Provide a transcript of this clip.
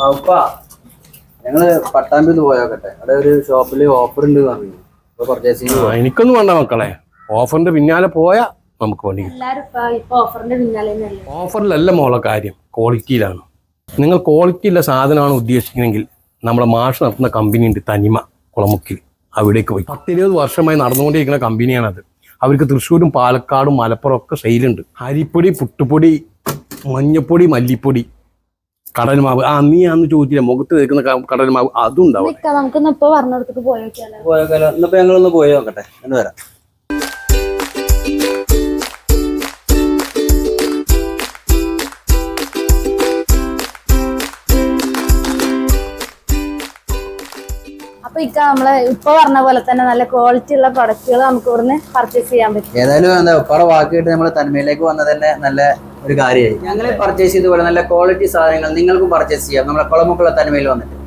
അപ്പാ ഞങ്ങള് പട്ടാമ്പിന്ന് പോയോക്കട്ടെ. അവിടെ ഒരു ഷോപ്പില് ഓഫർ ഉണ്ട് പറഞ്ഞു. എനിക്കൊന്നും വേണ്ട മക്കളെ, ഓഫറിന്റെ പിന്നാലെ പോയാ നമുക്ക് വേണ്ടി. ഓഫറിലല്ല മോളെ കാര്യം, ക്വാളിറ്റിയിലാണ്. നിങ്ങൾ ക്വാളിറ്റിയുള്ള സാധനമാണ് ഉദ്ദേശിക്കുന്നതെങ്കിൽ നമ്മളെ മാഷ് നടത്തുന്ന കമ്പനി ഉണ്ട് തനിമ കുളമുക്കിൽ, അവിടേക്ക് പോയി. 10-20 വർഷമായി നടന്നുകൊണ്ടിരിക്കുന്ന കമ്പനിയാണത്. അവർക്ക് തൃശ്ശൂരും പാലക്കാടും മലപ്പുറം ഒക്കെ സെയിലുണ്ട്. അരിപ്പൊടി, പുട്ടുപൊടി, മഞ്ഞപ്പൊടി, മല്ലിപ്പൊടി, കടൽമാവ്. നീ അന്ന് ചോദിച്ചില്ല മുഖത്ത് തേക്കുന്ന കടൽമാവ്, അതും ഉണ്ടാവും. പോയോക്കാലോ. ഇന്നിപ്പോ ഞങ്ങളൊന്ന് പോയി നോക്കട്ടെ, എന്ന് വരാം. അപ്പൊ നമ്മള് ഇപ്പൊ പറഞ്ഞ പോലെ തന്നെ നല്ല ക്വാളിറ്റി ഉള്ള പ്രൊഡക്റ്റുകൾ നമുക്ക് ഇവിടുന്ന് പർച്ചേസ് ചെയ്യാൻ പറ്റും. ഏതായാലും എന്താ ഉപ്പാടെ വാക്കിയിട്ട് നമ്മൾ തന്മയിലേക്ക് വന്നത് തന്നെ നല്ല ഒരു കാര്യമായി. ഞങ്ങൾ പർച്ചേസ് ചെയ്ത പോലെ നല്ല ക്വാളിറ്റി സാധനങ്ങൾ നിങ്ങൾക്കും പർച്ചേസ് ചെയ്യാം നമ്മളെ കുളമുക്കുള്ള തന്മയിൽ വന്നിട്ട്.